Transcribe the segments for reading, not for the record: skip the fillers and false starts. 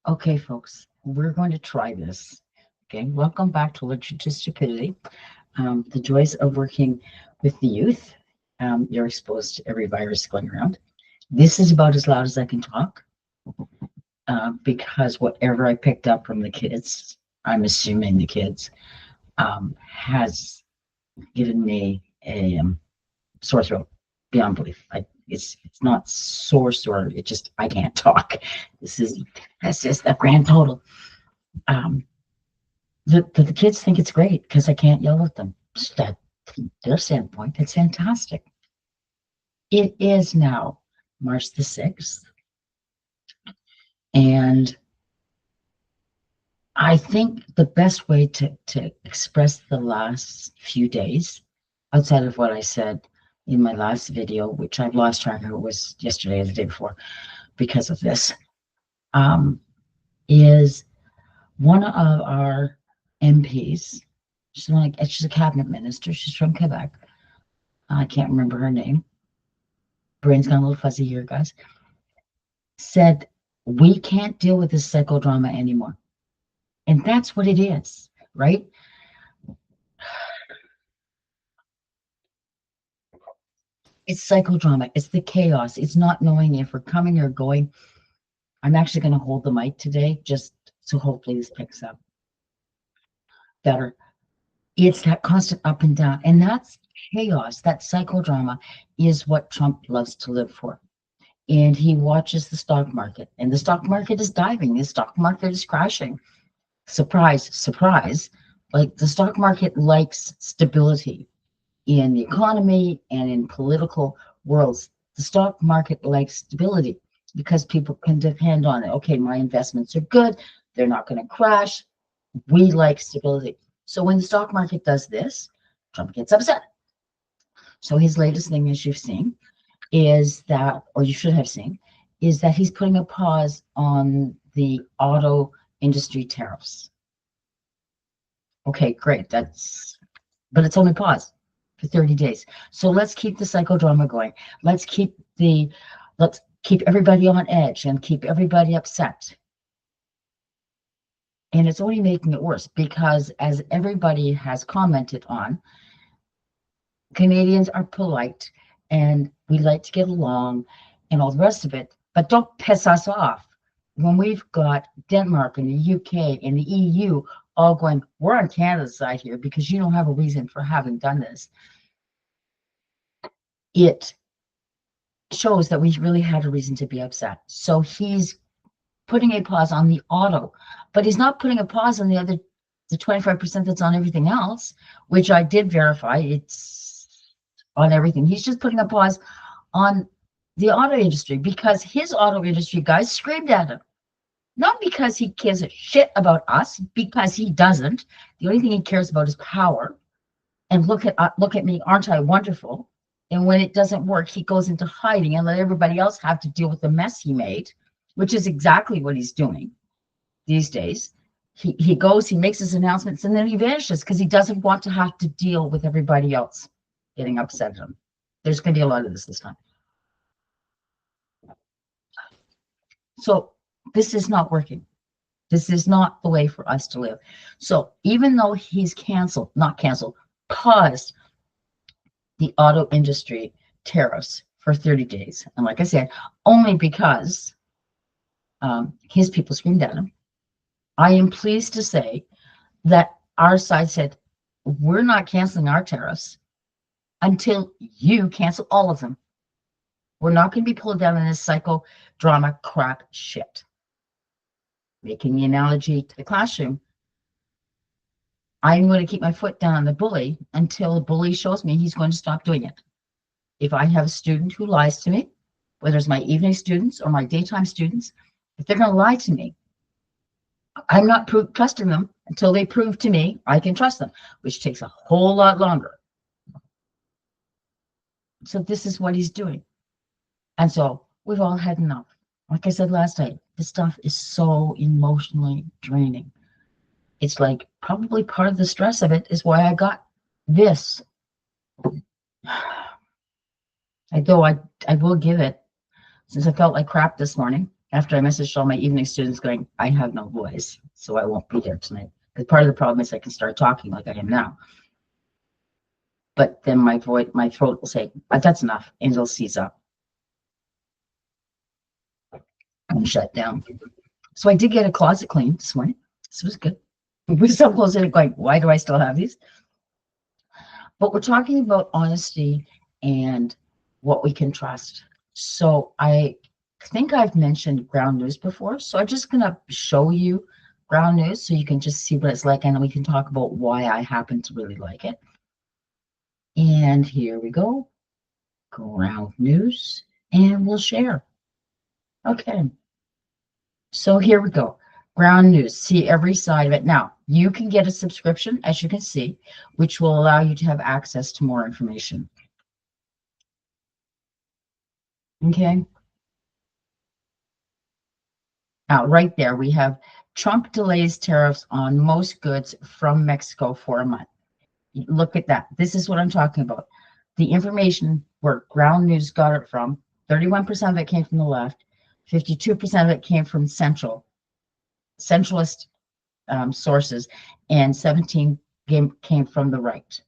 Okay, folks, we're going to try this. Okay, welcome back to Literature to Stupidity. The joys of working with the youth. You're exposed to every virus going around. This is about as loud as I can talk because whatever I picked up from the kids, I'm assuming the kids, has given me a sore throat beyond belief. It's not sore. It just I can't talk. That's just a grand total. Um, the kids think it's great because I can't yell at them. That their standpoint, it's fantastic. It is now March the 6th, and I think the best way to express the last few days, outside of what I said in my last video, which I've lost track of, it was yesterday or the day before because of this, um, is one of our MPs. She's a cabinet minister. She's from Quebec. I can't remember her name. Brain's gone a little fuzzy here, guys. Said we can't deal with this psychodrama anymore, and that's what it is, right? It's psychodrama. It's the chaos. It's not knowing if we're coming or going. I'm actually going to hold the mic today, just so hopefully this picks up better. It's that constant up and down, and that's chaos. That psychodrama is what Trump loves to live for. And he watches the stock market, and the stock market is diving. The stock market is crashing. Surprise, surprise. Like the stock market likes stability in the economy and in political worlds. The stock market likes stability because people can depend on it. Okay, my investments are good. They're not going to crash. We like stability. So when the stock market does this, Trump gets upset. So his latest thing, as you've seen, is that, or you should have seen, is that he's putting a pause on the auto industry tariffs. Okay, great. But it's only pause for 30 days. So let's keep the psychodrama going. Let's keep everybody on edge and keep everybody upset. And it's only making it worse because, as everybody has commented on, Canadians are polite and we like to get along and all the rest of it, but don't piss us off when we've got Denmark and the UK and the EU all going, we're on Canada's side here because you don't have a reason for having done this. It shows that we really had a reason to be upset. So he's putting a pause on the auto, but he's not putting a pause on the 25% that's on everything else, which I did verify. It's on everything. He's just putting a pause on the auto industry because his auto industry guys screamed at him. Not because he cares a shit about us, because he doesn't. The only thing he cares about is power. And look at me, aren't I wonderful? And when it doesn't work, he goes into hiding and let everybody else have to deal with the mess he made, which is exactly what he's doing these days. He goes, he makes his announcements, and then he vanishes because he doesn't want to have to deal with everybody else getting upset at him. There's going to be a lot of this time. So this is not working. This is not the way for us to live. So even though he's paused the auto industry tariffs for 30 days. And like I said, only because his people screamed at him. I am pleased to say that our side said, we're not canceling our tariffs until you cancel all of them. We're not going to be pulled down in this psychodrama crap shit. Making the analogy to the classroom, I'm going to keep my foot down on the bully until the bully shows me he's going to stop doing it. If I have a student who lies to me, whether it's my evening students or my daytime students, if they're going to lie to me, I'm not trusting them until they prove to me I can trust them, which takes a whole lot longer. So this is what he's doing. And so we've all had enough. Like I said last night, this stuff is so emotionally draining. It's like probably part of the stress of it is why I got this. Though I will give it, since I felt like crap this morning, after I messaged all my evening students going, I have no voice, so I won't be there tonight. Because part of the problem is I can start talking like I am now. But then my throat will say, that's enough, and it'll seize up and shut down. So I did get a closet cleaned this morning. This was good. With some clothes in it going, why do I still have these? But we're talking about honesty and what we can trust. So I think I've mentioned ground news before. So I'm just going to show you ground news so you can just see what it's like, and then we can talk about why I happen to really like it. And here we go. Ground news, and we'll share. Okay. So here we go. Ground news. See every side of it. Now, you can get a subscription, as you can see, which will allow you to have access to more information. Okay. Now, right there, we have Trump delays tariffs on most goods from Mexico for a month. Look at that. This is what I'm talking about. The information where ground news got it from, 31% of it came from the left, 52% of it came from centralist sources, and 17 came from the right.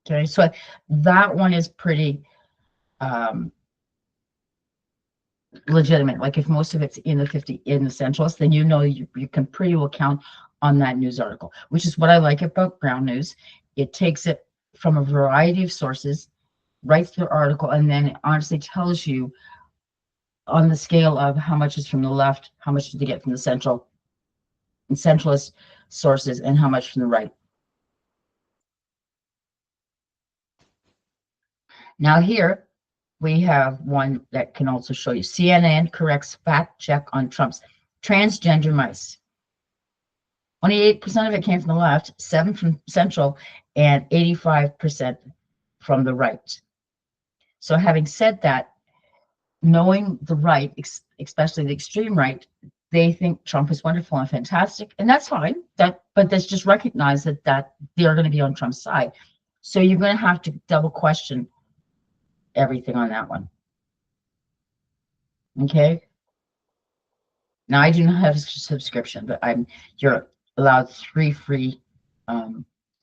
Okay, so that one is pretty legitimate. Like if most of it's in the centralist, then you know you can pretty well count on that news article, which is what I like about ground news. It takes it from a variety of sources, writes the article, and then it honestly tells you on the scale of how much is from the left, how much did they get from the centralist sources, and how much from the right. Now here we have one that can also show you. CNN corrects fact check on Trump's transgender mice. Only 8% of it came from the left, 7% from central, and 85% from the right. So having said that, knowing the right, especially the extreme right, they think Trump is wonderful and fantastic, and that's fine. But let's just recognize that they're going to be on Trump's side. So you're going to have to double question everything on that one. Okay. Now I do not have a subscription, but you're allowed 3 free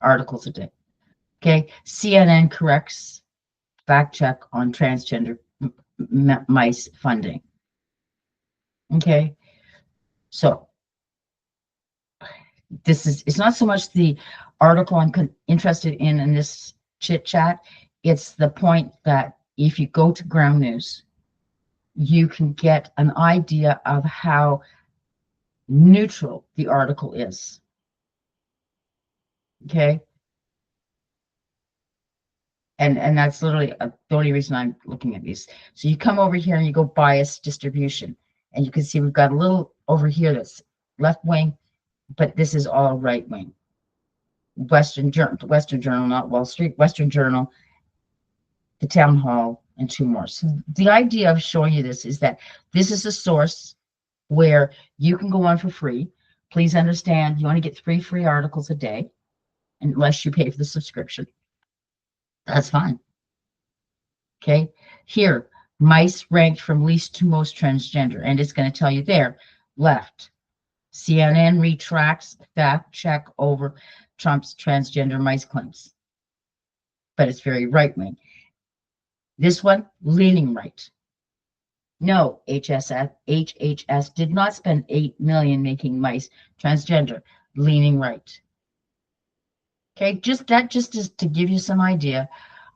articles a day. Okay. CNN corrects fact check on transgender mice funding. Okay. So it's not so much the article I'm interested in this chit chat. It's the point that if you go to ground news, you can get an idea of how neutral the article is. Okay. And that's literally the only reason I'm looking at these. So you come over here and you go bias distribution, and you can see we've got a little over here that's left wing, but this is all right wing. Western Journal, not Wall Street, Western Journal, the Town Hall, and 2 more. So the idea of showing you this is that this is a source where you can go on for free. Please understand, you only get 3 free articles a day, unless you pay for the subscription. That's fine. Okay. Here, mice ranked from least to most transgender, and it's going to tell you there, left. CNN retracts fact check over Trump's transgender mice claims, but it's very right wing. This one, leaning right. No, HHS did not spend $8 million making mice transgender, leaning right. Okay, just is to give you some idea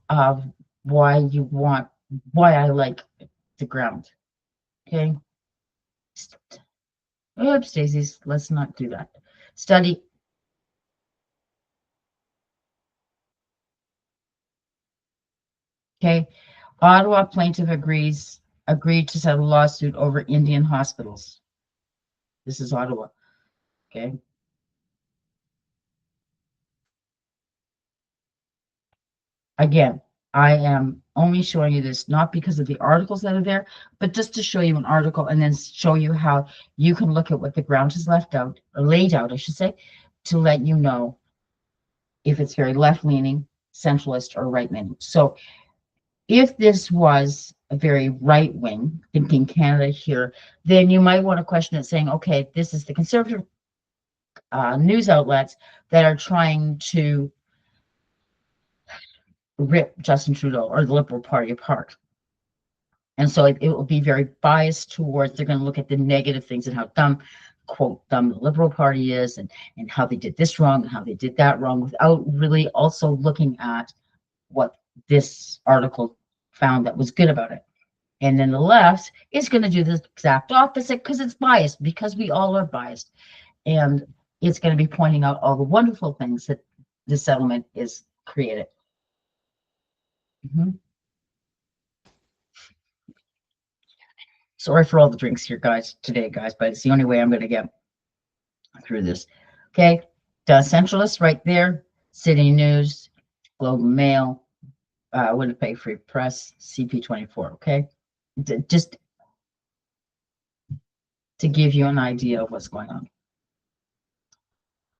of why I like the ground. Okay. Oops, daisies, let's not do that. Study. Okay. Ottawa plaintiff agreed to settle lawsuit over Indian hospitals. This is Ottawa. Okay. Again, I am only showing you this not because of the articles that are there, but just to show you an article and then show you how you can look at what the ground has left out, or laid out, I should say, to let you know if it's very left-leaning, centralist, or right-leaning. So If this was a very right wing thinking Canada here, then you might want to question it, saying, okay, this is the conservative news outlets that are trying to rip Justin Trudeau or the Liberal Party apart. And so it will be very biased towards, they're going to look at the negative things and how dumb, quote, dumb the Liberal Party is, and how they did this wrong and how they did that wrong, without really also looking at what this article found that was good about it. And then the left is going to do the exact opposite because it's biased, because we all are biased. And it's going to be pointing out all the wonderful things that the settlement is created. Sorry for all the drinks here, guys, today, guys, but it's the only way I'm going to get through this. Okay, the Centralist right there, City News, Global Mail, Winnipeg Free Press, CP24. Okay, just to give you an idea of what's going on.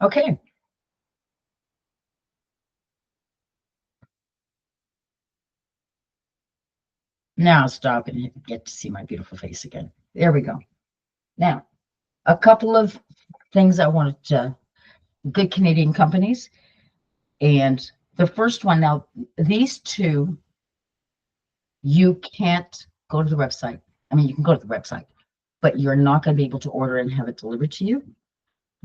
Okay. Now stop and get to see my beautiful face again. There we go. Now, a couple of things I wanted to, good Canadian companies. And the first one, now, these two, you can't go to the website. I mean, you can go to the website, but you're not going to be able to order and have it delivered to you.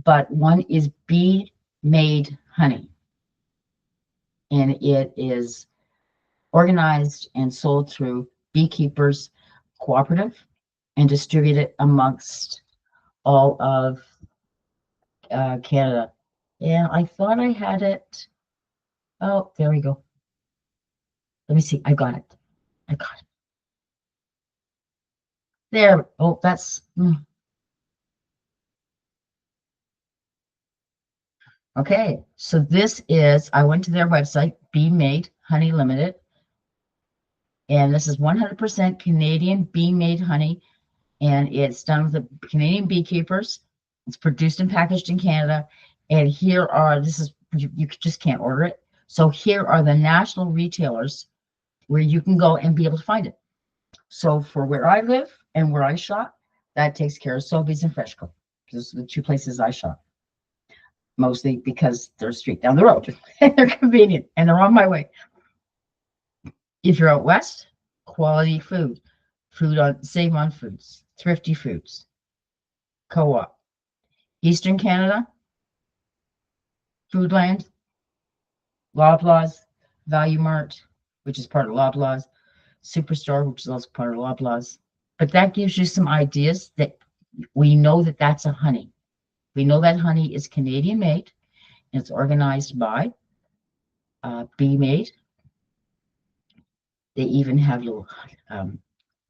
But one is Bee Made Honey. And it is organized and sold through Beekeepers Cooperative and distributed amongst all of Canada. And I thought I had it. Oh, there we go. Let me see. I got it. I got it. There. Oh, that's. Okay. So this is, I went to their website, Bee Made Honey Limited. And this is 100% Canadian bee made honey. And it's done with the Canadian beekeepers. It's produced and packaged in Canada. And here are, this is, you just can't order it. So here are the national retailers where you can go and be able to find it. So for where I live and where I shop, that takes care of Sobeys and Freshco. Those are the two places I shop. Mostly because they're straight down the road and they're convenient and they're on my way. If you're out west, quality food, food on Save on Foods, Thrifty Foods, Co-op. Eastern Canada, Foodland, Loblaws, Value Mart, which is part of Loblaws, Superstore, which is also part of Loblaws. But that gives you some ideas that we know that that's a honey. We know that honey is Canadian made, and it's organized by Bee Made. They even have little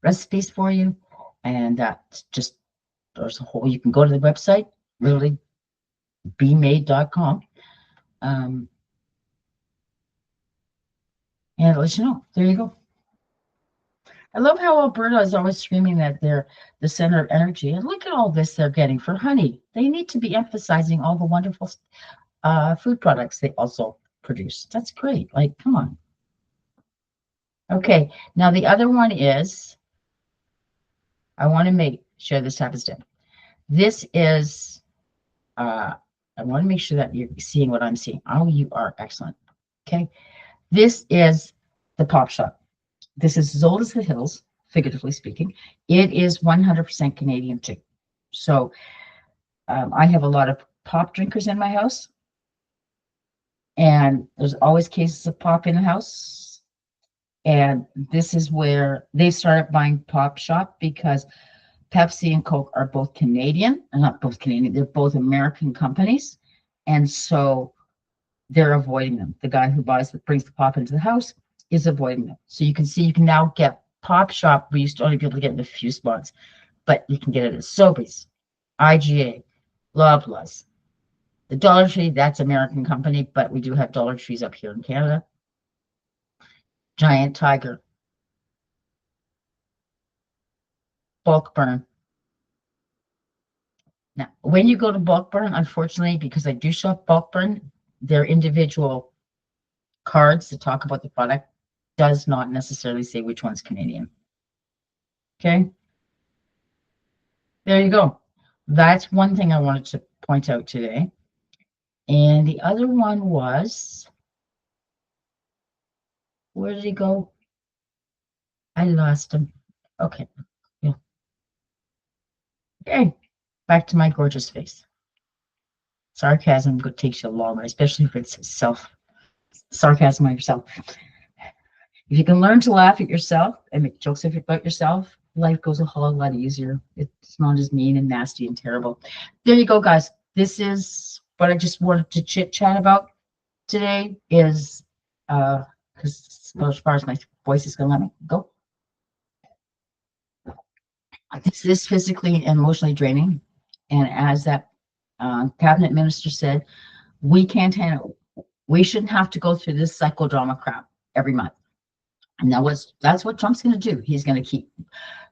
recipes for you, and that just, there's a whole, you can go to the website, literally beemade.com, and it'll let you know. There you go. I love how Alberta is always screaming that they're the center of energy, and look at all this they're getting for honey. They need to be emphasizing all the wonderful food products they also produce. That's great. Like, come on. Okay, now the other one is, I want to make sure this happens to. This is, I want to make sure that you're seeing what I'm seeing. Oh, you are excellent. Okay, this is the Pop Shop. This is as old as the hills, figuratively speaking. It is 100% Canadian too. So I have a lot of pop drinkers in my house, and there's always cases of pop in the house. And this is where they started buying Pop Shop because Pepsi and Coke are both Canadian, and not both Canadian, they're both American companies. And so they're avoiding them. The guy who brings the pop into the house is avoiding them. So you can see, you can now get Pop Shop. We used to only be able to get it in a few spots, but you can get it at Sobeys, IGA, Loblaws. The Dollar Tree, that's American company, but we do have Dollar Trees up here in Canada. Giant Tiger, Bulk Burn. Now, when you go to Bulk Burn, unfortunately, because I do shop Bulk Burn, they're individual cards to talk about the product. does not necessarily say which one's Canadian. Okay, there you go. That's one thing I wanted to point out today. And the other one was, where did he go? I lost him. Okay. Yeah. Okay. Back to my gorgeous face. Sarcasm takes you a long way, especially if it's sarcasm on yourself. If you can learn to laugh at yourself and make jokes about yourself, life goes a whole lot easier. It's not as mean and nasty and terrible. There you go, guys. This is what I just wanted to chit chat about today. Is because as far as my voice is going to let me go, this is physically and emotionally draining. And as that cabinet minister said, we can't handle. We shouldn't have to go through this psychodrama crap every month. And that's what Trump's going to do. He's going to keep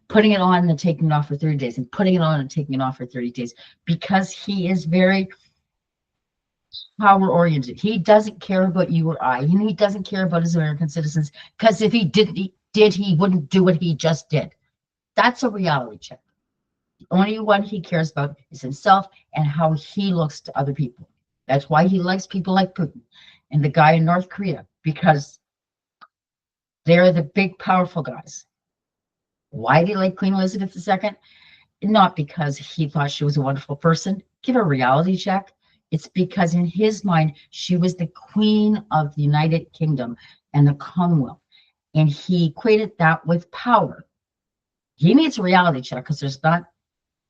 putting it on and then taking it off for 30 days and putting it on and taking it off for 30 days because he is very power oriented. He doesn't care about you or I. He doesn't care about his American citizens because if he he wouldn't do what he just did. That's a reality check. The only one he cares about is himself and how he looks to other people. That's why he likes people like Putin and the guy in North Korea, because they're the big, powerful guys. Why did he like Queen Elizabeth II? Not because he thought she was a wonderful person. Give her a reality check. It's because in his mind, she was the queen of the United Kingdom and the Commonwealth. And he equated that with power. He needs a reality check because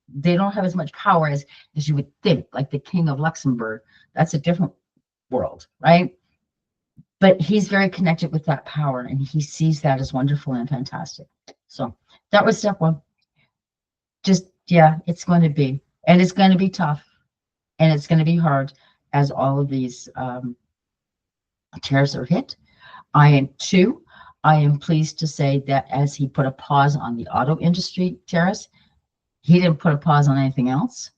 they don't have as much power as you would think, like the King of Luxembourg. That's a different world, right? But he's very connected with that power, and he sees that as wonderful and fantastic. So that was step one. Just, yeah, it's going to be, and it's going to be tough, and it's going to be hard as all of these tariffs are hit. I am pleased to say that as he put a pause on the auto industry tariffs, he didn't put a pause on anything else.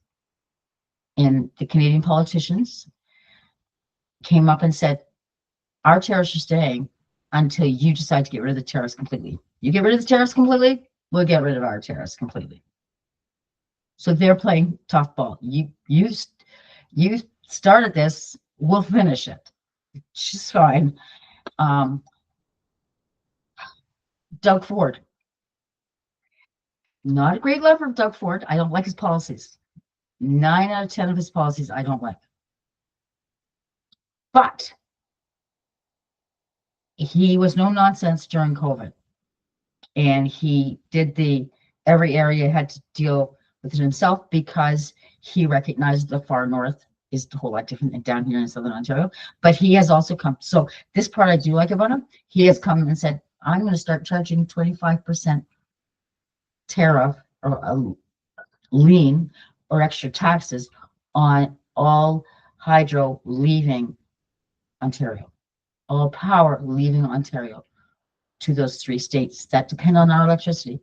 And the Canadian politicians came up and said, our tariffs are staying until you decide to get rid of the tariffs completely. You get rid of the tariffs completely, we'll get rid of our tariffs completely. So they're playing tough ball. You started this, we'll finish it. She's fine. Doug Ford. Not a great lover of Doug Ford. I don't like his policies. 9 out of 10 of his policies I don't like. But he was no nonsense during COVID. And he did every area had to deal with it himself because he recognized the far north is a whole lot different than down here in Southern Ontario. But he has also come. So this part I do like about him. He has come and said, I'm going to start charging 25% tariff or lien or extra taxes on all hydro leaving Ontario, all power leaving Ontario to those 3 states that depend on our electricity.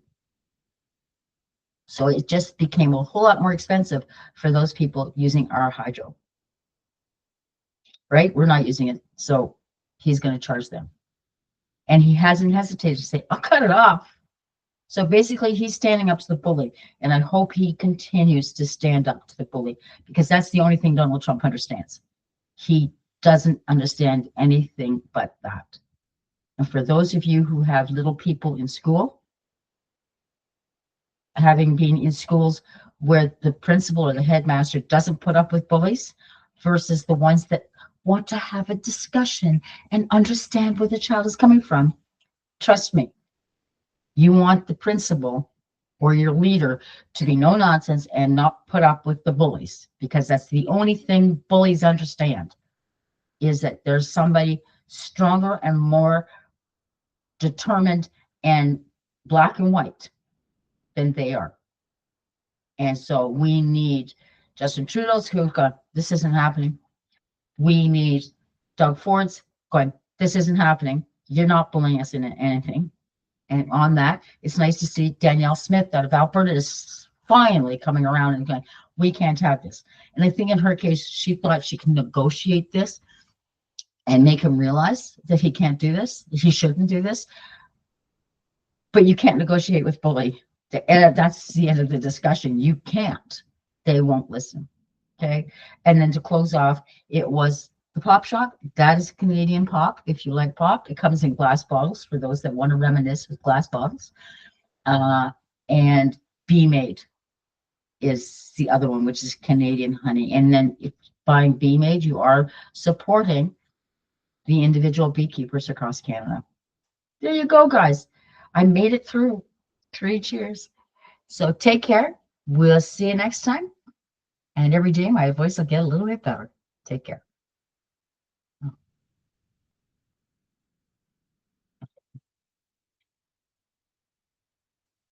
So it just became a whole lot more expensive for those people using our hydro. Right? We're not using it. So he's going to charge them. And he hasn't hesitated to say, I'll cut it off. So basically, he's standing up to the bully. And I hope he continues to stand up to the bully, because that's the only thing Donald Trump understands. He doesn't understand anything but that. And for those of you who have little people in school, having been in schools where the principal or the headmaster doesn't put up with bullies versus the ones that want to have a discussion and understand where the child is coming from, trust me, you want the principal or your leader to be no nonsense and not put up with the bullies, because that's the only thing bullies understand, is that there's somebody stronger and more determined and black and white than they are. And so we need Justin Trudeau's who've gone, this isn't happening. We need Doug Ford's going, this isn't happening. You're not bullying us into anything. And on that, it's nice to see Danielle Smith out of Alberta is finally coming around and going, we can't have this. And I think in her case, she thought she can negotiate this. and make him realize that he can't do this, he shouldn't do this. But you can't negotiate with bully. That's the end of the discussion. You can't. They won't listen. Okay. And then to close off, it was the pop shop. That is Canadian pop. If you like pop, it comes in glass bottles for those that want to reminisce with glass bottles. And Bee Made is the other one, which is Canadian honey. And then if buying Bee Made, you are supporting the individual beekeepers across Canada. There you go, guys. I made it through 3 cheers. So take care. We'll see you next time. And every day my voice will get a little bit better. Take care.